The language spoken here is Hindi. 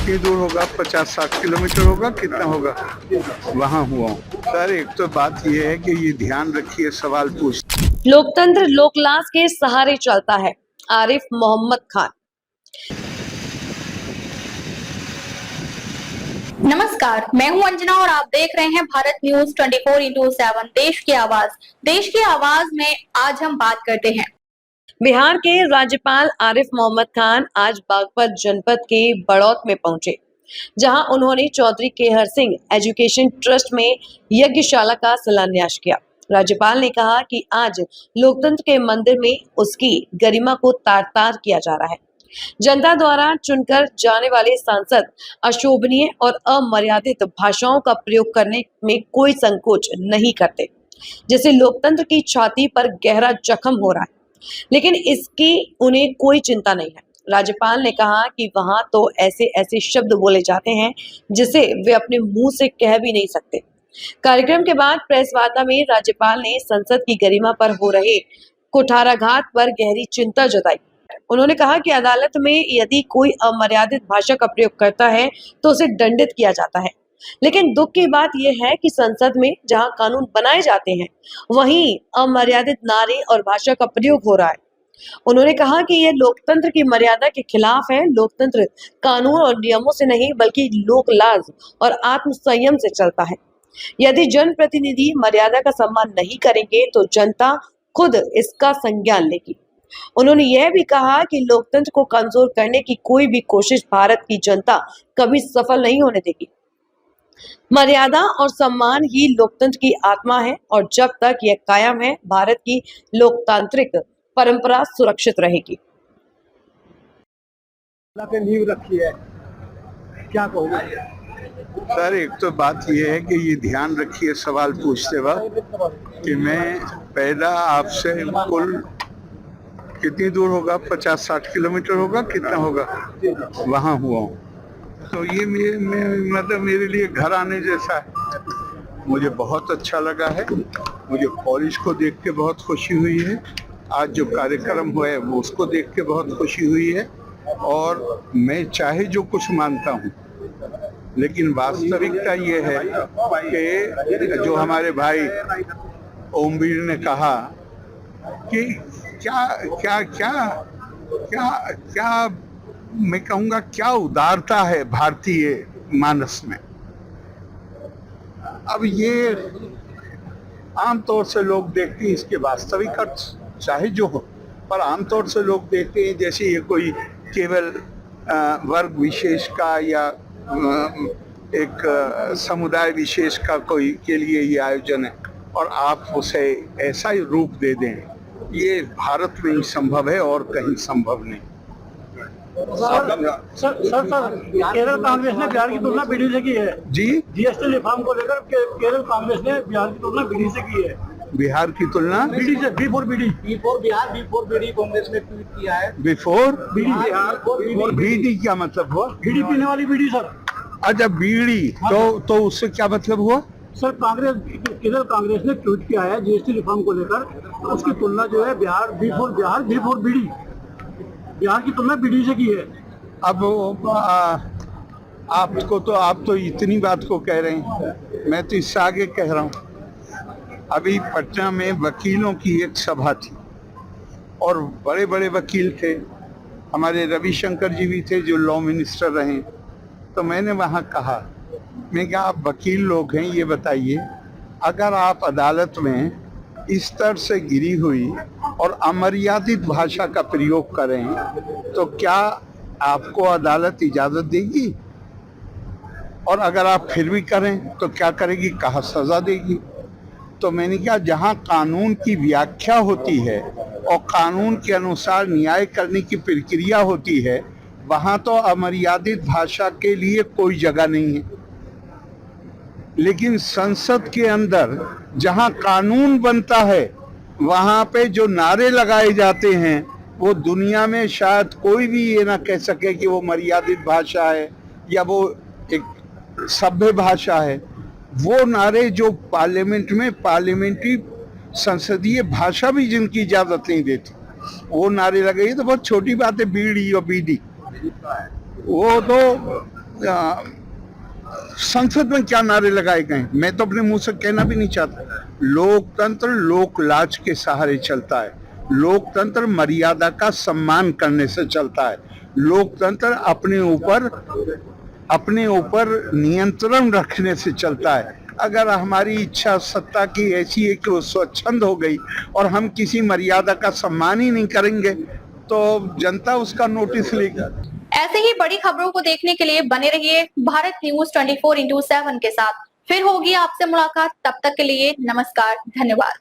कितनी दूर होगा? 50-60 किलोमीटर होगा, कितना होगा? वहाँ हुआ हूँ सर। एक तो बात यह है कि ये ध्यान रखिए, सवाल पूछ। लोकतंत्र लोकलाज के सहारे चलता है, आरिफ मोहम्मद खान। नमस्कार, मैं हूं अंजना और आप देख रहे हैं भारत न्यूज 24/7 देश की आवाज। देश की आवाज में आज हम बात करते हैं। बिहार के राज्यपाल आरिफ मोहम्मद खान आज बागपत जनपद के बड़ौत में पहुंचे, जहां उन्होंने चौधरी केहर सिंह एजुकेशन ट्रस्ट में यज्ञशाला का शिलान्यास किया। राज्यपाल ने कहा कि आज लोकतंत्र के मंदिर में उसकी गरिमा को तार तार किया जा रहा है। जनता द्वारा चुनकर जाने वाले सांसद अशोभनीय और अमर्यादित भाषाओं का प्रयोग करने में कोई संकोच नहीं करते, जिससे लोकतंत्र की छाती पर गहरा जख्म हो रहा है, लेकिन इसकी उन्हें कोई चिंता नहीं है। राज्यपाल ने कहा कि वहां तो ऐसे ऐसे शब्द बोले जाते हैं जिसे वे अपने मुंह से कह भी नहीं सकते। कार्यक्रम के बाद प्रेस वार्ता में राज्यपाल ने संसद की गरिमा पर हो रहे कुठाराघात पर गहरी चिंता जताई। उन्होंने कहा कि अदालत में यदि कोई अमर्यादित भाषा का प्रयोग करता है तो उसे दंडित किया जाता है, लेकिन दुख की बात यह है कि संसद में जहां कानून बनाए जाते हैं वहीं अमर्यादित नारे और भाषा का प्रयोग हो रहा है। उन्होंने कहा कि यह लोकतंत्र की मर्यादा के खिलाफ है। लोकतंत्र कानून और नियमों से नहीं बल्कि लोकलाज और आत्म संयम से चलता है। यदि जनप्रतिनिधि मर्यादा का सम्मान नहीं करेंगे तो जनता खुद इसका संज्ञान लेगी। उन्होंने यह भी कहा कि लोकतंत्र को कमजोर करने की कोई भी कोशिश भारत की जनता कभी सफल नहीं होने देगी। मर्यादा और सम्मान ही लोकतंत्र की आत्मा है और जब तक यह कायम है, भारत की लोकतांत्रिक परंपरा सुरक्षित रहेगी। नींव रखी है, क्या कहोगे? सर, एक तो बात यह है कि ये ध्यान रखिए सवाल पूछते वक्त कि मैं पहला आपसे कुल कितनी दूर होगा? 50-60 किलोमीटर होगा, कितना होगा? वहाँ हुआ हूँ। तो ये मतलब मेरे लिए घर आने जैसा है। मुझे बहुत अच्छा लगा है। मुझे कॉलेज को देख के बहुत खुशी हुई है। आज जो कार्यक्रम हुआ है वो उसको देख के बहुत खुशी हुई है। और मैं चाहे जो कुछ मानता हूँ, लेकिन वास्तविकता ये है कि जो हमारे भाई ओमवीर ने कहा कि क्या क्या क्या क्या क्या मैं कहूँगा क्या उदारता है भारतीय मानस में। अब ये आमतौर से लोग देखते हैं, इसके वास्तविक अर्थ चाहे जो हो, पर आमतौर से लोग देखते हैं जैसे ये कोई केवल वर्ग विशेष का या एक समुदाय विशेष का कोई के लिए ये आयोजन है और आप उसे ऐसा ही रूप दे दें, ये भारत में ही संभव है और कहीं संभव नहीं। सर, केरल कांग्रेस ने बिहार की तुलना बीडी से की है जी। जीएसटी रिफॉर्म को लेकर केरल कांग्रेस ने बिहार की तुलना बीडी से की है। बिहार की तुलना बीडी से, before BD, before Bihar, before BD Congress ने ट्वीट किया है। बिफोर बीडी, बीडी क्या मतलब हुआ? बीडी पीने वाली बीडी सर। अच्छा, बीड़ी। तो उससे क्या मतलब हुआ? सर, केरल कांग्रेस ने ट्वीट किया है जीएसटी रिफॉर्म को लेकर, तो उसकी तुलना जो है बिहार, बिफोर बीडी, बिहार की तुलना बीडी से की है। अब आपको तो आप तो इतनी बात को कह रहे हैं, मैं तो इससे आगे कह रहा हूँ। अभी पटना में वकीलों की एक सभा थी और बड़े बड़े वकील थे। हमारे रविशंकर जी भी थे जो लॉ मिनिस्टर रहे। तो मैंने वहाँ कहा, मैं क्या आप वकील लोग हैं, ये बताइए, अगर आप अदालत में इस तरह से गिरी हुई और अमर्यादित भाषा का प्रयोग करें तो क्या आपको अदालत इजाज़त देगी? और अगर आप फिर भी करें तो क्या करेगी? कहा सज़ा देगी। तो मैंने कहा, जहाँ कानून की व्याख्या होती है और कानून के अनुसार न्याय करने की प्रक्रिया होती है, वहाँ तो अमर्यादित भाषा के लिए कोई जगह नहीं है। लेकिन संसद के अंदर जहाँ कानून बनता है वहाँ पे जो नारे लगाए जाते हैं वो दुनिया में शायद कोई भी ये ना कह सके कि वो मर्यादित भाषा है या वो एक सभ्य भाषा है। वो नारे जो पार्लियामेंट में पार्लियामेंट्री संसदीय भाषा भी जिनकी इजाजत नहीं देती, वो नारे लगे। तो बहुत छोटी बात है बीड़ी और बीडी, वो तो संसद में क्या नारे लगाए गए, मैं तो अपने मुंह से कहना भी नहीं चाहता। लोकतंत्र लोक लाज के सहारे चलता है। लोकतंत्र मर्यादा का सम्मान करने से चलता है। लोकतंत्र अपने ऊपर नियंत्रण रखने से चलता है। अगर हमारी इच्छा सत्ता की ऐसी है कि वो स्वच्छंद हो गई और हम किसी मर्यादा का सम्मान ही नहीं करेंगे तो जनता उसका नोटिस लेगा। ऐसे ही बड़ी खबरों को देखने के लिए बने रहिए भारत न्यूज 24/7 के साथ। फिर होगी आपसे मुलाकात, तब तक के लिए नमस्कार, धन्यवाद।